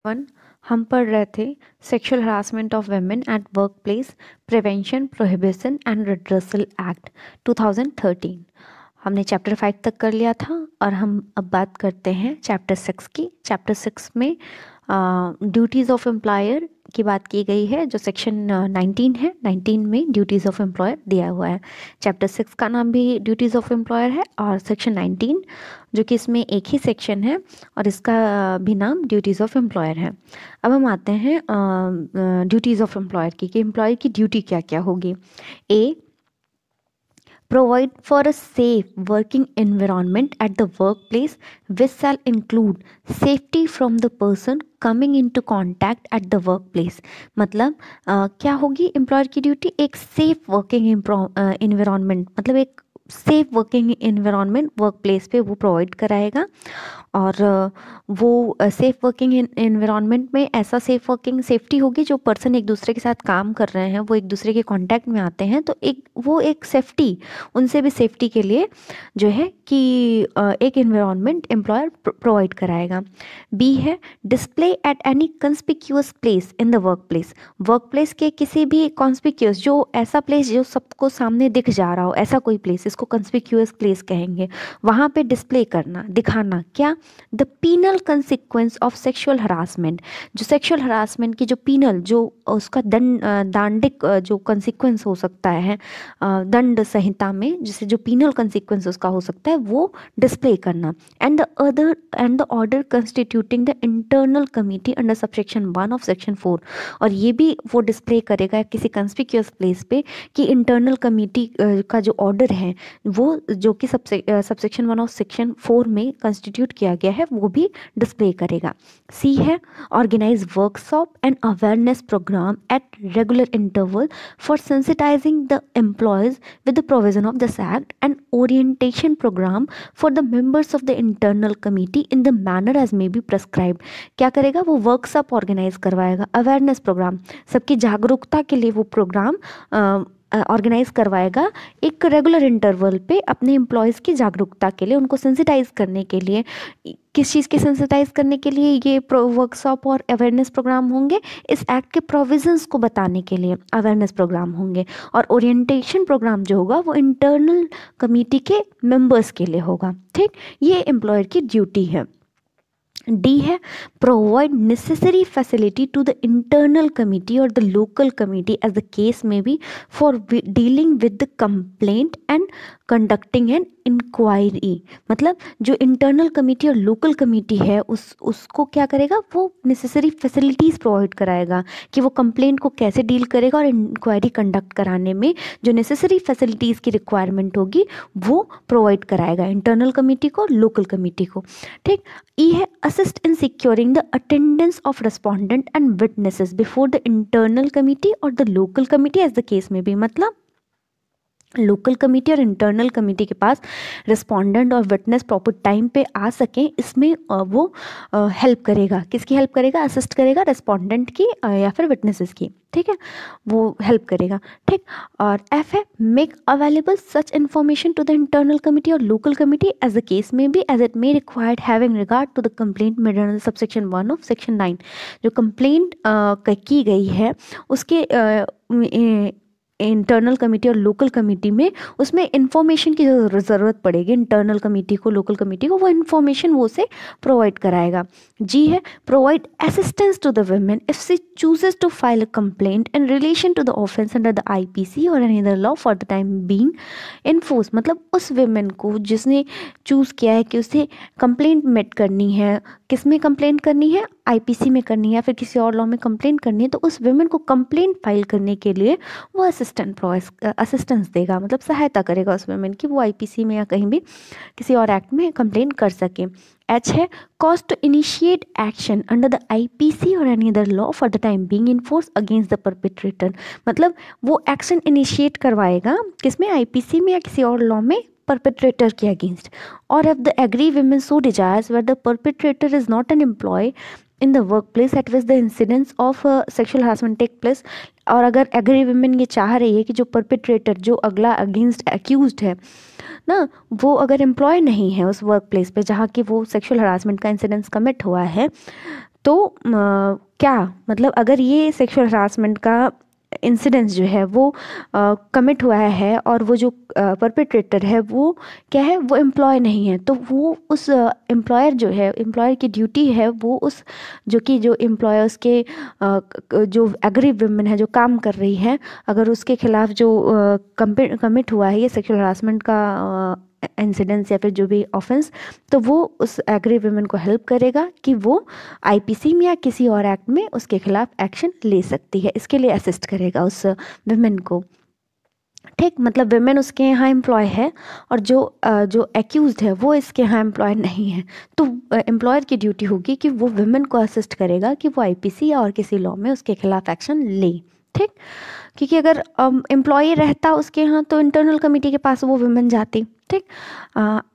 One हम पढ़ रहे थे sexual harassment of women eight work place prevention prohibition and redressal act 2013। हमने चैप्टर 5 तक कर लिया था और हम अब बात करते हैं चैप्टर 6 की। चैप्टर 6 में ड्यूटीज़ ऑफ एम्प्लॉयर की बात की गई है, जो सेक्शन 19 है। 19 में ड्यूटीज़ ऑफ एम्प्लॉयर दिया हुआ है। चैप्टर 6 का नाम भी ड्यूटीज़ ऑफ एम्प्लॉयर है और सेक्शन 19 जो कि इसमें एक ही सेक्शन है और इसका भी नाम ड्यूटीज़ ऑफ एम्प्लॉयर है। अब हम आते हैं ड्यूटीज़ ऑफ एम्प्लॉयर की कि एम्प्लॉयर की ड्यूटी क्या क्या होगी। ए, provide for a safe working environment at the workplace which shall include safety from the person coming into contact at the workplace। मतलब क्या होगी एम्प्लॉयर की ड्यूटी? एक सेफ वर्किंग एनवायरनमेंट, मतलब एक safe working environment work place पे वो provide कराएगा। और वो सेफ वर्किंग एनवायरनमेंट में ऐसा सेफ वर्किंग सेफ्टी होगी, जो पर्सन एक दूसरे के साथ काम कर रहे हैं वो एक दूसरे के कांटेक्ट में आते हैं, तो एक सेफ्टी, उनसे भी सेफ्टी के लिए जो है कि एक एनवायरनमेंट एम्प्लॉयर प्रोवाइड कराएगा। बी है display at any conspicuous place in the work place. Work place के किसी भी कॉन्स्पिक्यूअस, जो ऐसा प्लेस जो सबको सामने दिख जा रहा हो, ऐसा कोई प्लेस, इसको कंस्पिक्यूअस प्लेस कहेंगे, वहाँ पे डिस्प्ले करना, दिखाना क्या? The penal consequence of sexual harassment. जो सेक्सुअल हरासमेंट की जो पीनल, जो उसका दांडिक जो कंसिक्वेंस हो सकता है दंड संहिता में, जिसे जो पीनल कंसिक्वेंस उसका हो सकता है, वो डिस्प्ले करना। And the order constituting the internal committee under subsection 1 of section 4। और ये भी वो डिस्प्ले करेगा किसी कंस्पिक्यूअस प्लेस पे कि इंटरनल कमिटी का जो ऑर्डर है वो, जो कि सबसेक्शन 1 ऑफ सेक्शन 4 में कंस्टिट्यूट किया गया है, वो भी डिस्प्ले करेगा। सी है organise workshop and awareness programme at regular interval for sensitising the employees with the provision of this act and orientation programme for the members of the internal committee in the manner as may be prescribe. क्या करेगा? वो workshop organise करवाएगा, awareness programme, सबकी जागरूकता के लिए वो programme organise करवाएगा एक रेगुलर इंटरवल पे अपने एम्प्लॉयज़ की जागरूकता के लिए, उनको सेंसिटाइज करने के लिए। किस चीज़ के सेंसिटाइज करने के लिए ये वर्कशॉप और अवेयरनेस प्रोग्राम होंगे? इस एक्ट के प्रोविजंस को बताने के लिए अवेयरनेस प्रोग्राम होंगे। और ओरिएंटेशन प्रोग्राम जो होगा वो इंटरनल कमिटी के मेंबर्स के लिए होगा। ठीक, ये एम्प्लॉयर की ड्यूटी है। डी है provide necessary facility to the internal committee और the local committee as the case may be for dealing with the complaint and conducting an inquiry. मतलब जो इंटरनल कमिटी और लोकल कमिटी है उसको क्या करेगा? वो नेसेसरी फैसिलिटीज़ प्रोवाइड कराएगा कि वो कंप्लेंट को कैसे डील करेगा, और इंक्वायरी कंडक्ट कराने में जो नेसेसरी फैसिलिटीज़ की रिक्वायरमेंट होगी वो प्रोवाइड कराएगा इंटरनल कमिटी को, लोकल कमिटी को। ठीक। ई है assist in securing the attendance of respondent and witnesses before the internal committee or the local committee as the case may be। मतलब लोकल कमिटी और इंटरनल कमिटी के पास respondent और witness proper time पे आ सकें, इसमें वो हेल्प करेगा। किसकी हेल्प करेगा? असिस्ट करेगा रिस्पोंडेंट की या फिर विटनेसेस की। ठीक है, वो हेल्प करेगा। ठीक। और एफ है make available such information to the internal committee और local committee as the case may be as it may required having regard to the complaint made under subsection 1 of section 9। जो complaint की गई है उसके internal committee और local committee में, उसमें information की जो ज़रूरत पड़ेगी इंटरनल कमिटी को, लोकल कमिटी को, वो इन्फॉर्मेशन वो से प्रोवाइड कराएगा। जी है provide assistance to the women if she chooses to file a complaint in relation to the offence under the IPC और any other law for the time being in force. मतलब उस women को जिसने choose किया है कि उसे complaint met करनी है, किस में कंप्लेंट करनी है? आईपीसी में करनी है या फिर किसी और लॉ में कंप्लेंट करनी है, तो उस वुमेन को कंप्लेंट फाइल करने के लिए वो असिस्टेंस देगा, मतलब सहायता करेगा उस वुमेन की, वो आईपीसी में या कहीं भी किसी और एक्ट में कंप्लेंट कर सके। एच है cause to initiate action under the IPC और any other law for the time being in force against the perpetrator. मतलब वो एक्शन इनिशिएट करवाएगा किसमें? आईपीसी में या किसी और लॉ में perpetrator के अगेंस्ट। और if the agree women so desires where the perpetrator is not an employee in the workplace at which the incidents of sexual harassment take place। और अगर एग्री वुमेन ये चाह रही है कि जो परपेट्रेटर, जो अगला अगेंस्ट एक्यूज्ड है ना, वो अगर एम्प्लॉय नहीं है उस वर्क प्लेस पे जहाँ की वो सेक्सुअल हरासमेंट का इंसिडेंस कमिट हुआ है, तो क्या मतलब अगर ये सेक्सुअल हरासमेंट का इंसिडेंस जो है वो कमिट हुआ है और वो जो परपेट्रेटर है वो क्या है, वो एम्प्लॉय नहीं है, तो वो उस एम्प्लॉयर जो है, एम्प्लॉयर की ड्यूटी है वो उस जो एम्प्लॉयर्स के जो एग्रीव वुमेन है जो काम कर रही है, अगर उसके खिलाफ जो कमिट हुआ है ये सेक्सुअल हरासमेंट का इंसिडेंस या फिर जो भी ऑफेंस, तो वो उस एग्री वुमेन को हेल्प करेगा कि वो आईपीसी में या किसी और एक्ट में उसके खिलाफ एक्शन ले सकती है, इसके लिए असिस्ट करेगा उस वुमेन को। ठीक, मतलब वुमेन उसके यहाँ एम्प्लॉय है और जो एक्यूज्ड है वो इसके यहाँ एम्प्लॉय नहीं है, तो एम्प्लॉयर की ड्यूटी होगी कि वो वुमेन को असिस्ट करेगा कि वो आईपीसी या और किसी लॉ में उसके खिलाफ एक्शन ले। ठीक, क्योंकि अगर एम्प्लॉय रहता उसके यहाँ तो इंटरनल कमिटी के पास वो वुमेन जाती। ठीक,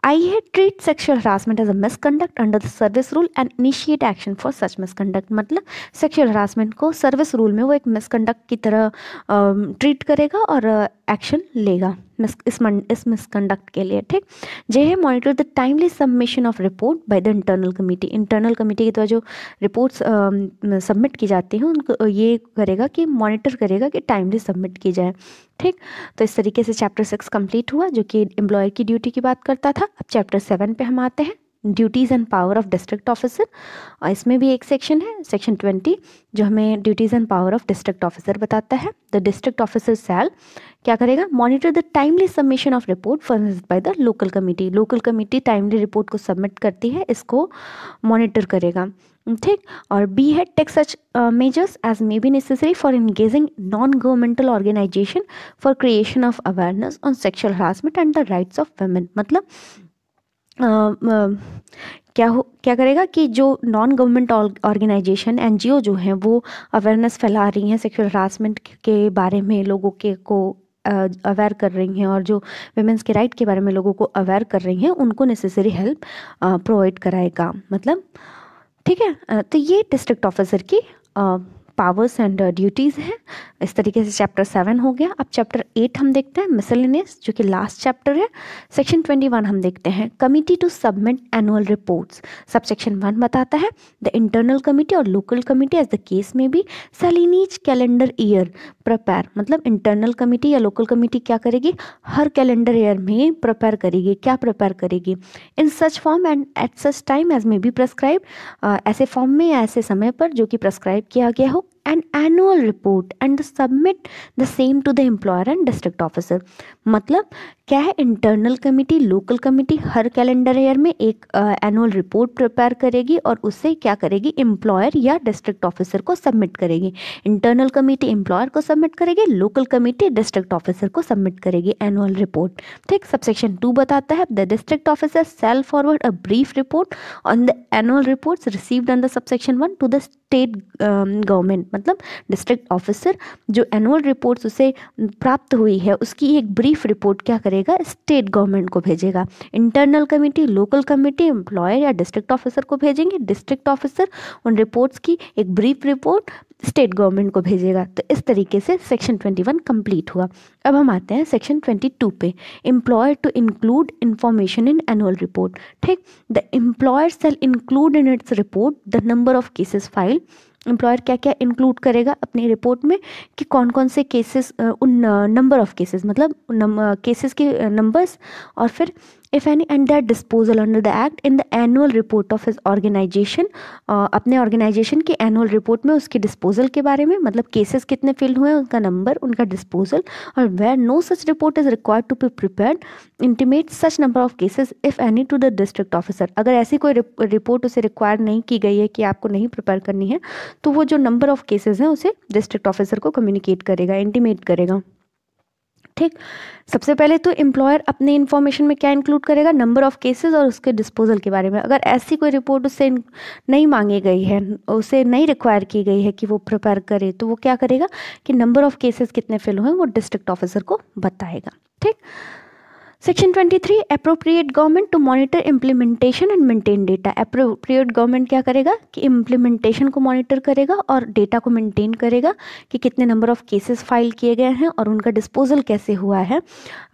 आई है treat sexual harassment as a misconduct under the service rule and initiate action for such misconduct. मतलब सेक्सुअल हरासमेंट को सर्विस रूल में वो एक मिसकंडक्ट की तरह ट्रीट करेगा और एक्शन लेगा इस मिसकंडक्ट के लिए। ठीक, जे है monitor the timely submission of report by the internal committee. Internal committee के द्वारा जो रिपोर्ट्स सबमिट की जाती हैं उनको ये करेगा कि मॉनिटर करेगा कि टाइमली सबमिट की जाए। ठीक, तो इस तरीके से चैप्टर 6 कंप्लीट हुआ जो कि एम्प्लॉयर की ड्यूटी की बात करता था। अब चैप्टर 7 पे हम आते हैं, duties and power of district officer, और इसमें भी एक सेक्शन है, सेक्शन 20, जो हमें duties and power of district officer बताता है। द डिस्ट्रिक्ट ऑफिसर शैल क्या करेगा, monitor the timely submission of report furnished by the local committee. Local committee timely report को सबमिट करती है, इसको मॉनिटर करेगा। ठीक, और बी है take such measures as may be necessary for engaging non governmental organisation for creation of awareness on sexual harassment and the rights of women. मतलब क्या करेगा कि जो नॉन गवर्नमेंट ऑर्गेनाइजेशन एनजीओ जो हैं वो अवेयरनेस फैला रही हैं सेक्सुअल हरासमेंट के बारे में, लोगों के को अवेयर कर रही हैं और जो वुमेन्स के राइट के बारे में लोगों को अवेयर कर रही हैं, उनको नेसेसरी हेल्प प्रोवाइड कराएगा। मतलब ठीक है, तो ये डिस्ट्रिक्ट ऑफिसर की पावर्स एंड ड्यूटीज़ हैं। इस तरीके से चैप्टर 7 हो गया। अब चैप्टर 8 हम देखते हैं, मिसलेनियस, जो कि लास्ट चैप्टर है। सेक्शन 21 हम देखते हैं, committee to submit annual reports. Subsection 1 बताता है द इंटरनल कमिटी और local committee as the case may be shall in each calendar year prepare. मतलब इंटरनल कमिटी या लोकल कमिटी क्या करेगी, हर कैलेंडर ईयर में प्रिपेयर करेगी। क्या प्रिपेयर करेगी, in such form and at such time as may be prescribe, ऐसे फॉर्म में या ऐसे समय पर जो कि प्रेस्क्राइब किया गया हो, an annual report and submit the same to the employer and district officer। मतलब क्या है, इंटरनल कमिटी लोकल कमिटी हर कैलेंडर ईयर में एक एनुअल रिपोर्ट प्रिपेयर करेगी और उससे क्या करेगी, एम्प्लॉयर या डिस्ट्रिक्ट ऑफिसर को सबमिट करेगी। इंटरनल कमिटी एम्प्लॉयर को सबमिट करेगी, लोकल कमिटी डिस्ट्रिक्ट ऑफिसर को सबमिट करेगी एनुअल रिपोर्ट। ठीक, सबसेक्शन 2 बताता है the district officer shall forward a brief report on the annual reports received under subsection 1 to the state government. मतलब district officer जो annual reports उसे प्राप्त हुई है उसकी एक ब्रीफ रिपोर्ट क्या करेगा, स्टेट गवर्नमेंट को भेजेगा। Internal committee local committee employer या डिस्ट्रिक्ट ऑफिसर को भेजेंगे, डिस्ट्रिक्ट ऑफिसर उन रिपोर्ट्स की एक ब्रीफ रिपोर्ट स्टेट गवर्नमेंट को भेजेगा। तो इस तरीके से सेक्शन 21 कंप्लीट हुआ। अब हम आते हैं सेक्शन 22 पे, employer to include information in annual report. ठीक, the employer shall include in its report the number of cases file. Employer क्या क्या इंक्लूड करेगा अपनी रिपोर्ट में कि कौन कौन से केसेस, उन नंबर ऑफ केसेस मतलब केसेस के नंबर्स, और फिर if any and that disposal under the act in the annual report of his organisation. अपने ऑर्गेनाइजेशन की एनुअल रिपोर्ट में उसके डिस्पोजल के बारे में, मतलब केसेस कितने फिल हुए हैं, उनका नंबर, उनका डिस्पोजल, और where no such report is required to be prepared intimate such number of cases if any to the district officer. अगर ऐसी कोई रिपोर्ट उसे रिक्वायर नहीं की गई है कि आपको नहीं प्रिपेयर करनी है, तो वो जो नंबर ऑफ केसेस हैं उसे डिस्ट्रिक्ट ऑफिसर को कम्युनिकेट करेगा, इंटीमेट करेगा। ठीक, सबसे पहले तो एम्प्लॉयर अपने इन्फॉर्मेशन में क्या इंक्लूड करेगा, नंबर ऑफ केसेस और उसके डिस्पोजल के बारे में। अगर ऐसी कोई रिपोर्ट उससे नहीं मांगी गई है, उसे नहीं रिक्वायर की गई है कि वो प्रिपेयर करे, तो वो क्या करेगा कि नंबर ऑफ केसेस कितने फिल हुए वो डिस्ट्रिक्ट ऑफिसर को बताएगा। ठीक, section 23, appropriate government to monitor implementation and maintain data. Appropriate government क्या करेगा कि इम्प्लीमेंटेशन को मॉनिटर करेगा और डेटा को मेंटेन करेगा कि कितने नंबर ऑफ केसेस फाइल किए गए हैं और उनका डिस्पोजल कैसे हुआ है।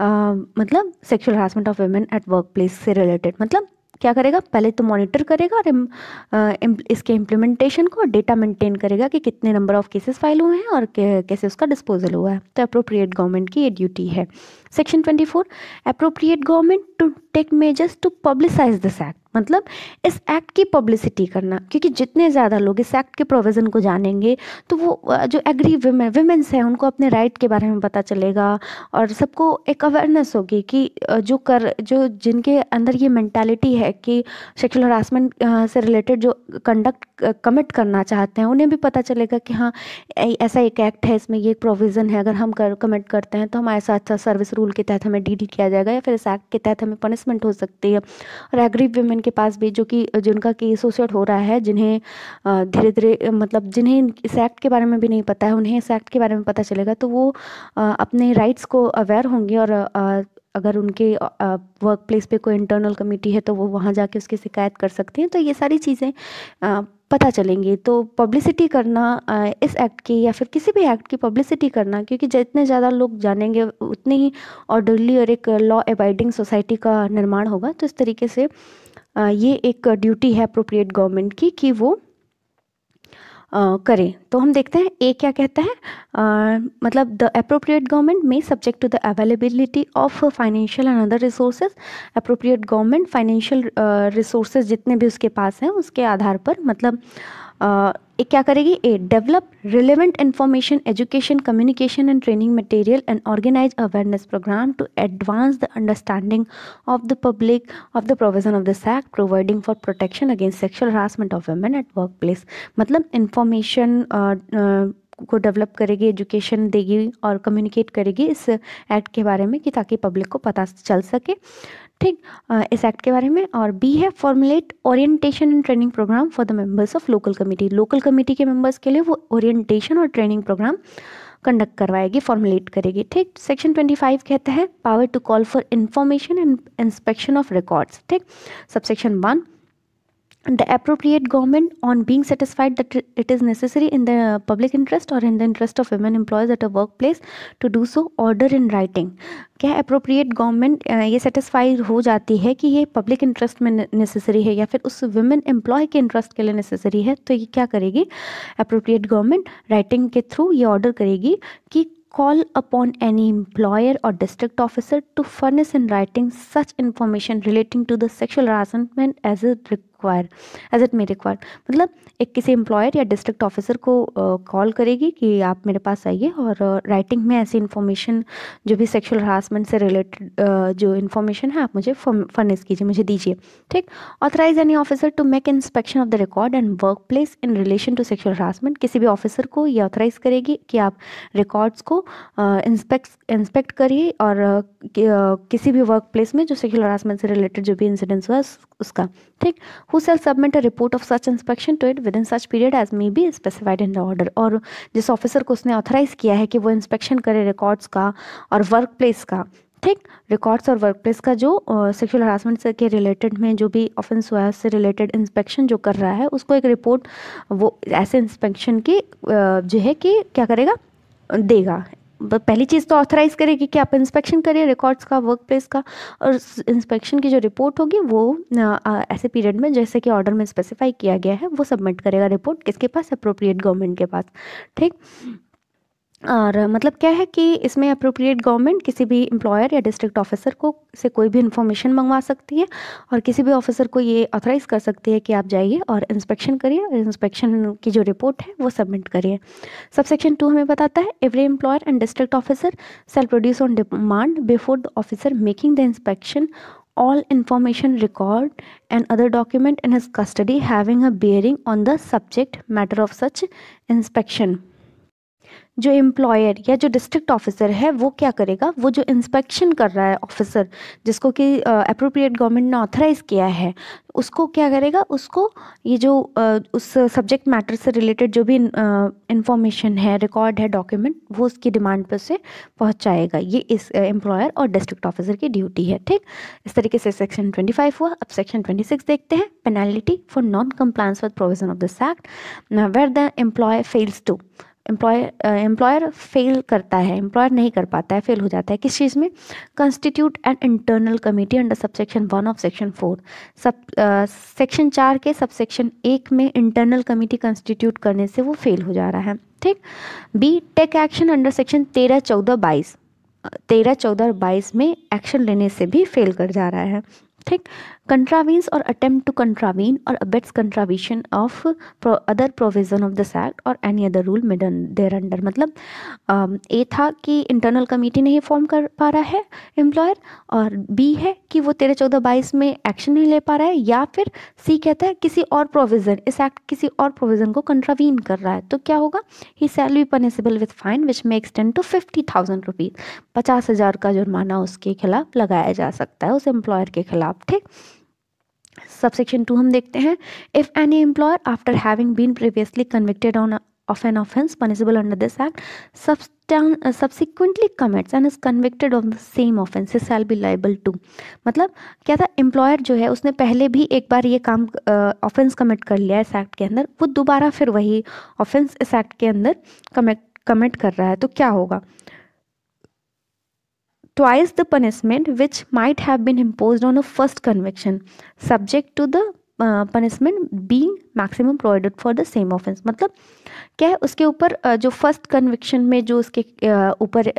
मतलब sexual harassment of women at work place से रिलेटेड, मतलब क्या करेगा, पहले तो मॉनिटर करेगा और इसके इम्प्लीमेंटेशन को, डेटा मेंटेन करेगा कि कितने नंबर ऑफ केसेस फाइल हुए हैं और कैसे उसका डिस्पोजल हुआ है। तो अप्रोप्रिएट गवर्नमेंट की ये ड्यूटी है। Section 24, appropriate government to take measures to publicise this act, मतलब इस एक्ट की पब्लिसिटी करना, क्योंकि जितने ज़्यादा लोग इस एक्ट के प्रोविज़न को जानेंगे तो वो जो एग्री वुमेन्स हैं उनको अपने राइट के बारे में पता चलेगा और सबको एक अवेयरनेस होगी कि जो जिनके अंदर ये मेंटालिटी है कि सेक्सुअल हरासमेंट से रिलेटेड जो कंडक्ट कमिट करना चाहते हैं उन्हें भी पता चलेगा कि हाँ ऐसा एक एक्ट है, इसमें ये प्रोविज़न है, अगर हम कमिट करते हैं तो हमारे साथ सर्विस रूल के तहत हमें डीडी किया जाएगा या फिर इस एक्ट के तहत हमें पनिशमेंट हो सकती है। और एग्री वुमेन के पास भी जिनका केस एसोसिएट हो रहा है, जिन्हें धीरे धीरे मतलब जिन्हें इस एक्ट के बारे में भी नहीं पता है, उन्हें इस एक्ट के बारे में पता चलेगा तो वो अपने राइट्स को अवेयर होंगे और अगर उनके वर्क प्लेस पे कोई इंटरनल कमेटी है तो वो वहाँ जाके उसकी शिकायत कर सकते हैं। तो ये सारी चीज़ें पता चलेंगी। तो पब्लिसिटी करना इस एक्ट की या फिर किसी भी एक्ट की पब्लिसिटी करना, क्योंकि जितने ज़्यादा लोग जानेंगे उतनी ही ऑर्डरली और एक लॉ अबाइडिंग सोसाइटी का निर्माण होगा। तो इस तरीके से ये एक ड्यूटी है अप्रोप्रिएट गवर्नमेंट की कि वो करें। तो हम देखते हैं ए क्या कहता है, मतलब the appropriate government may subject to the availability of financial and other resources. Appropriate government financial resources जितने भी उसके पास हैं उसके आधार पर मतलब एक क्या करेगी, A develop relevant information, education, communication and training material and organise awareness programme to advance the understanding of the public of the provision of this act providing for protection against sexual harassment of women at work place. मतलब information को develop करेगी, education देगी और communicate करेगी इस act के बारे में कि ताकि पब्लिक को पता चल सके, ठीक, इस एक्ट के बारे में। और बी है formulate orientation and training programme for the members of local committee. Local committee के मेंबर्स के लिए वो ओरिएंटेशन और ट्रेनिंग प्रोग्राम कंडक्ट करवाएगी, फॉर्मुलेट करेगी, ठीक। सेक्शन 25 कहता है power to call for information and inspection of records, ठीक। Subsection 1, the appropriate government on being satisfied that it is necessary in the public interest or in the interest of women employees at a workplace to do so order in writing। क्या appropriate government ये satisfied हो जाती है कि ये public interest में necessary है या फिर उस women employee के interest के लिए necessary है, तो ये क्या करेगी appropriate government writing के through ये order करेगी कि call upon any employer or district officer to furnish in writing such information relating to the sexual harassment as it may require। मतलब एक किसी एम्प्लॉयर या डिस्ट्रिक्ट ऑफिसर को कॉल करेगी कि आप मेरे पास आइए और राइटिंग में ऐसी इन्फॉर्मेशन जो भी सेक्सुअल हरासमेंट से रिलेटेड जो इन्फॉर्मेशन है आप मुझे फर्निश कीजिए, मुझे दीजिए, ठीक। Authorise any officer to make inspection of the record and work place in relation to sexual harassment. किसी भी ऑफिसर को ये ऑथराइज करेगी कि आप रिकॉर्ड्स को इंस्पेक्ट करिए और किसी भी वर्क प्लेस में जो सेक्सुअल हरासमेंट से रिलेटेड जो भी इंसिडेंट्स हुआ उसका, ठीक। Who shall submit a report of such inspection to it within such period as may be specified in the order। और जिस ऑफिसर को उसने ऑथराइज किया है कि वो इंस्पेक्शन करे रिकॉर्ड्स का और वर्क प्लेस का, ठीक, रिकॉर्ड्स और वर्क प्लेस का जो सेक्सुअल हरासमेंट से के रिलेटेड में जो भी ऑफेंस हुआ है उससे रिलेटेड इंस्पेक्शन जो कर रहा है उसको एक रिपोर्ट वो ऐसे इंस्पेक्शन की जो है कि क्या करेगा, देगा। पहली चीज़ तो ऑथराइज करेगी कि आप इंस्पेक्शन करिए रिकॉर्ड्स का, वर्क प्लेस का, और इंस्पेक्शन की जो रिपोर्ट होगी वो ऐसे पीरियड में जैसे कि ऑर्डर में स्पेसिफाई किया गया है वो सबमिट करेगा रिपोर्ट किसके पास, अप्रोप्रिएट गवर्नमेंट के पास, ठीक। और मतलब क्या है कि इसमें अप्रोप्रिएट गवर्नमेंट किसी भी एम्प्लॉयर या डिस्ट्रिक्ट ऑफिसर को से कोई भी इन्फॉर्मेशन मंगवा सकती है और किसी भी ऑफिसर को ये ऑथराइज कर सकती है कि आप जाइए और इंस्पेक्शन करिए और इंस्पेक्शन की जो रिपोर्ट है वो सबमिट करिए। सबसेक्शन 2 हमें बताता है every employer and district officer shell produce on demand before the officer making the inspection all information, record and other document in his custody having a bearing on the subject matter of such inspection। जो employer या जो district officer है वो क्या करेगा, वो जो inspection कर रहा है ऑफिसर जिसको कि अप्रोप्रिएट गवर्नमेंट ने ऑथराइज किया है उसको क्या करेगा, उसको ये जो उस सब्जेक्ट मैटर से रिलेटेड जो भी इंफॉर्मेशन है, रिकॉर्ड है, डॉक्यूमेंट, वो उसकी डिमांड पर से पहुंचाएगा। ये इस एम्प्लॉयर और डिस्ट्रिक्ट ऑफिसर की ड्यूटी है, ठीक। इस तरीके से सेक्शन 25 हुआ। अब सेक्शन 26 देखते हैं, penalty for non compliance with provision of this act where the employer fails to. Employer fail करता है, एम्प्लॉयर नहीं कर पाता है, फेल हो जाता है किस चीज़ में, constitute an internal committee under subsection 1 of section 4, section 4 के सबसेक्शन 1 में इंटरनल कमेटी कंस्टिट्यूट करने से वो फेल हो जा रहा है, ठीक। B, take action under section 13, 14, 22, 13, 14 और 22 में एक्शन लेने से भी फेल कर जा रहा है, ठीक। कंट्रावीन्स और अटेम्प्ट टू कंट्रावीन और abets contravention of other provision of this act और any other rule made thereunder, मतलब ए था कि इंटरनल कमेटी नहीं फॉर्म कर पा रहा है एम्प्लॉयर, और बी है कि वो 13, 14, 22 में एक्शन नहीं ले पा रहा है, या फिर सी कहता है किसी और प्रोविजन, इस एक्ट किसी और प्रोविजन को कंट्रावीन कर रहा है, तो क्या होगा, he shall be punishable with fine which may extend to 50,000 rupees, 50,000 का जुर्माना उसके खिलाफ लगाया जा सकता है, उस एम्प्लॉयर के खिलाफ, ठीक। सबसेक्शन 2 हम देखते हैं, if any employer after having been previously convicted on of an offense punishable under this act subsequently commits and is convicted of the same offense he shall be liable to, मतलब क्या था, employer जो है उसने पहले भी एक बार ये काम ऑफेंस कमिट कर लिया है इस एक्ट के अंदर, वो दोबारा फिर वही ऑफेंस इस एक्ट के अंदर कमिट कर रहा है, तो क्या होगा, twice the punishment which might have been imposed on a first conviction subject to the punishment being maximum provided for the same offense, मतलब क्या है, उसके ऊपर जो फर्स्ट कन्विक्शन में जो उसके ऊपर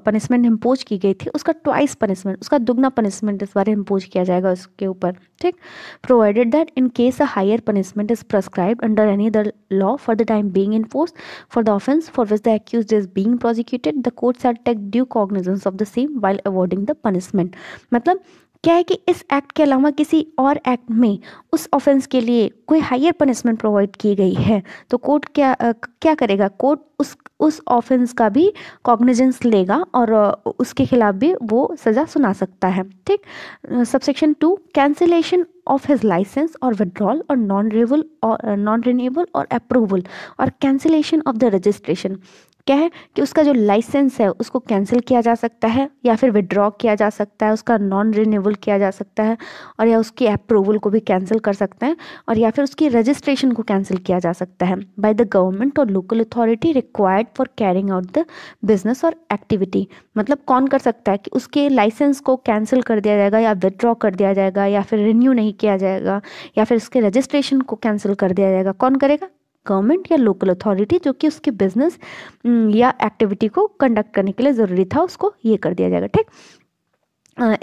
पनिशमेंट इम्पोज की गई थी उसका ट्वाइस पनिशमेंट, उसका दुगना पनिशमेंट इस बार इम्पोज किया जाएगा उसके ऊपर, ठीक। Provided that in case a higher punishment is prescribed under any other law for the time being in force for the offence for which the accused is being prosecuted the court shall take due cognizance of the same while awarding the punishment, मतलब क्या है कि इस act के अलावा किसी और act में उस ऑफेंस के लिए कोई हायर पनिशमेंट प्रोवाइड की गई है तो कोर्ट क्या करेगा, कोर्ट उस ऑफेंस का भी कॉग्निजेंस लेगा और उसके खिलाफ भी वो सज़ा सुना सकता है, ठीक। Subsection 2, cancellation of his licence और विड्रॉल और नॉन रिन्यूएबल और अप्रूवल और कैंसिलेशन ऑफ द रजिस्ट्रेशन, क्या है कि उसका जो लाइसेंस है उसको कैंसिल किया जा सकता है या फिर विड्रॉ किया जा सकता है, उसका नॉन रिन्यूएबल किया जा सकता है और या उसकी अप्रूवल को भी कैंसिल कर सकते हैं और या फिर उसकी रजिस्ट्रेशन को कैंसिल किया जा सकता है बाय द गवर्नमेंट और local authority required for carrying out the business और एक्टिविटी, मतलब कौन कर सकता है कि उसके लाइसेंस को कैंसिल कर दिया जाएगा या विड्रॉ कर दिया जाएगा या फिर रिन्यू नहीं किया जाएगा या फिर उसके रजिस्ट्रेशन को कैंसिल कर दिया जाएगा, कौन करेगा, गवर्नमेंट या लोकल अथॉरिटी जो कि उसके बिजनेस या एक्टिविटी को कंडक्ट करने के लिए ज़रूरी था उसको ये कर दिया जाएगा, ठीक।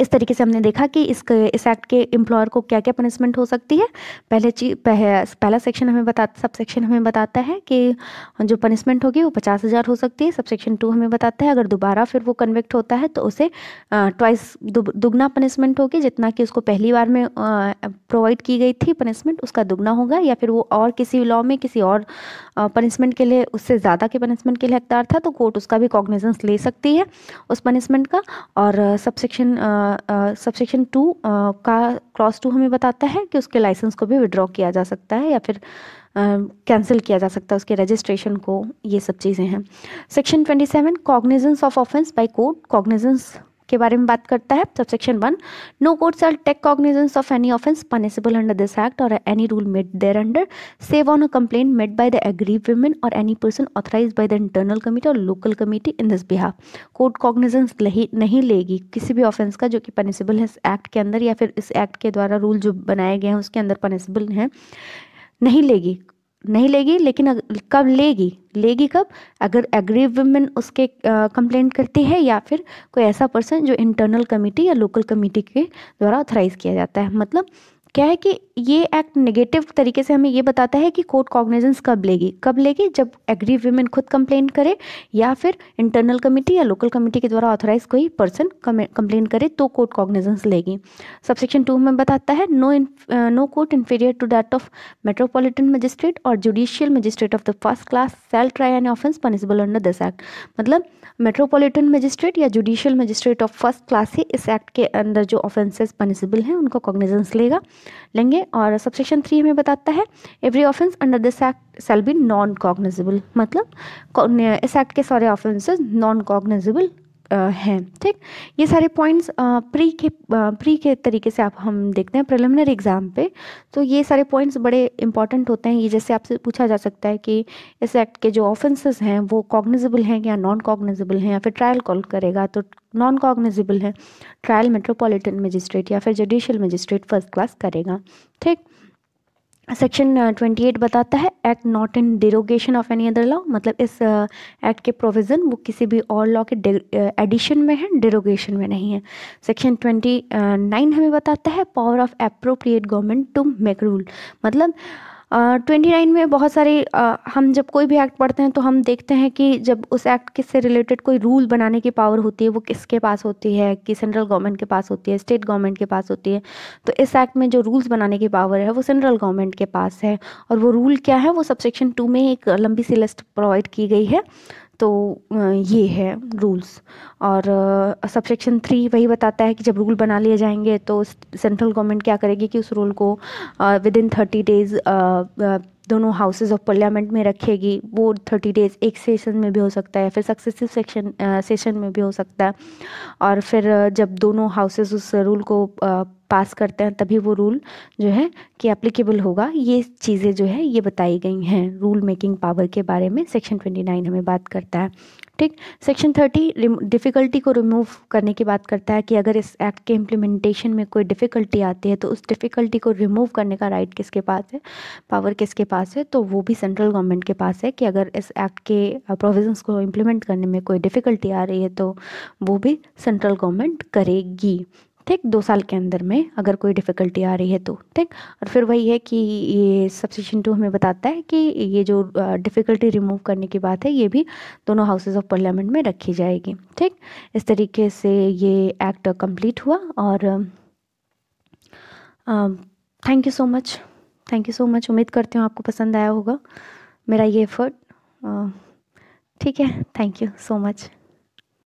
इस तरीके से हमने देखा कि इस एक्ट के एम्प्लॉयर को क्या क्या पनिशमेंट हो सकती है। पहला सेक्शन हमें सब सेक्शन हमें बताता है कि जो पनिशमेंट होगी वो 50,000 हो सकती है। सब सेक्शन 2 हमें बताता है अगर दोबारा फिर वो कन्विक्ट होता है तो उसे ट्वाइस दुगना पनिशमेंट होगी, जितना कि उसको पहली बार में प्रोवाइड की गई थी पनिशमेंट उसका दुगना होगा, या फिर वो और किसी लॉ में किसी और पनिशमेंट के लिए उससे ज़्यादा के पनिशमेंट के लिए हकदार था तो कोर्ट उसका भी कॉग्निजेंस ले सकती है उस पनिशमेंट का। और सबसेक्शन 2 का क्लॉज 2 हमें बताता है कि उसके लाइसेंस को भी विड्रॉ किया जा सकता है या फिर कैंसिल किया जा सकता है उसके रजिस्ट्रेशन को, ये सब चीज़ें हैं। Section 27 cognizance of offence by court, cognizance के बारे में बात करता है। Subsection 1 no court shall take cognizance of any offence punishable under this act और any rule made thereunder save on a complaint made by the aggrieved women और any person authorised by the internal committee और local committee in this behalf. Court cognizance नहीं लेगी किसी भी offence का जो कि पनिशेबल है इस एक्ट के अंदर या फिर इस एक्ट के द्वारा रूल जो बनाए गए हैं उसके अंदर पनिशेबल है, नहीं लेगी लेकिन कब लेगी कब, अगर एग्रीव्ड वुमेन उसके कंप्लेंट करती है या फिर कोई ऐसा पर्सन जो इंटरनल कमिटी या लोकल कमिटी के द्वारा ऑथराइज किया जाता है। मतलब क्या है कि ये एक्ट नेगेटिव तरीके से हमें ये बताता है कि कोर्ट कॉग्निजेंस कब लेगी जब एग्रीव्ड वुमेन खुद कंप्लेंट करे या फिर इंटरनल कमिटी या लोकल कमिटी के द्वारा ऑथराइज कोई पर्सन कंप्लेंट करे तो कोर्ट कॉग्निजेंस लेगी। सबसेक्शन 2 में बताता है no court inferior to that of metropolitan magistrate और judicial magistrate of the first class shall try an offence punishable under this act. मतलब मेट्रोपॉलिटन मजिस्ट्रेट या judicial magistrate of first class ही इस act के अंदर जो ऑफेंसेस पनिशेबल हैं उनको कॉग्निजेंस लेंगे। और सबसेक्शन 3 हमें बताता है every offence under this act shall be non cognizable, मतलब इस एक्ट के सारे ऑफेंसेस नॉन कॉग्निजेबल हैं। ठीक, ये सारे पॉइंट्स प्री के तरीके से आप हम देखते हैं प्रिलिमिनरी एग्जाम पे, तो ये सारे पॉइंट्स बड़े इंपॉर्टेंट होते हैं। ये जैसे आपसे पूछा जा सकता है कि इस एक्ट के जो ऑफेंसेस हैं वो कॉग्निजेबल हैं या नॉन कॉग्निजेबल हैं, या फिर ट्रायल कॉल करेगा तो नॉन कॉग्निजेबल है, ट्रायल मेट्रोपॉलिटन मजिस्ट्रेट या फिर जुडिशियल मजिस्ट्रेट फर्स्ट क्लास करेगा। ठीक, सेक्शन 28 बताता है act not in derogation of any other law, मतलब इस एक्ट के प्रोविज़न वो किसी भी और लॉ के एडिशन में है, डिरोगेशन में नहीं है। सेक्शन 29 हमें बताता है power of appropriate government to make rule, मतलब 29 में बहुत सारे हम जब कोई भी एक्ट पढ़ते हैं तो हम देखते हैं कि जब उस एक्ट से रिलेटेड कोई रूल बनाने की पावर होती है वो किसके पास होती है, कि सेंट्रल गवर्नमेंट के पास होती है, स्टेट गवर्नमेंट के पास होती है। तो इस एक्ट में जो रूल्स बनाने की पावर है वो सेंट्रल गवर्नमेंट के पास है, और वो रूल क्या है वो सबसेक्शन 2 में एक लंबी सी लिस्ट प्रोवाइड की गई है। तो ये है रूल्स, और सबसेक्शन 3 वही बताता है कि जब रूल बना लिए जाएंगे तो सेंट्रल गवर्नमेंट क्या करेगी कि उस रूल को विद इन 30 डेज़ दोनों हाउसेज ऑफ पार्लियामेंट में रखेगी। वो 30 डेज़ एक सेशन में भी हो सकता है, फिर सक्सेसिव सेशन में भी हो सकता है, और फिर जब दोनों हाउसेज उस रूल को पास करते हैं तभी वो रूल जो है कि एप्लीकेबल होगा। ये चीज़ें जो है ये बताई गई हैं रूल मेकिंग पावर के बारे में, सेक्शन 29 हमें बात करता है। ठीक, सेक्शन 30 डिफ़िकल्टी को रिमूव करने की बात करता है कि अगर इस एक्ट के इम्प्लीमेंटेशन में कोई डिफ़िकल्टी आती है तो उस डिफ़िकल्टी को रिमूव करने का राइट किसके पास है, पावर किसके पास है, तो वो भी सेंट्रल गवर्नमेंट के पास है कि अगर इस एक्ट के प्रोविजंस को इम्प्लीमेंट करने में कोई डिफ़िकल्टी आ रही है तो वो भी सेंट्रल गवर्नमेंट करेगी। ठीक, 2 साल के अंदर में अगर कोई डिफ़िकल्टी आ रही है तो। ठीक, और फिर वही है कि ये सबसेक्शन 2 हमें बताता है कि ये जो डिफ़िकल्टी रिमूव करने की बात है ये भी दोनों हाउसेज ऑफ पार्लियामेंट में रखी जाएगी। ठीक, इस तरीके से ये एक्ट कंप्लीट हुआ, और thank you so much, thank you so much. उम्मीद करती हूँ आपको पसंद आया होगा मेरा ये एफर्ट। ठीक है, थैंक यू सो मच।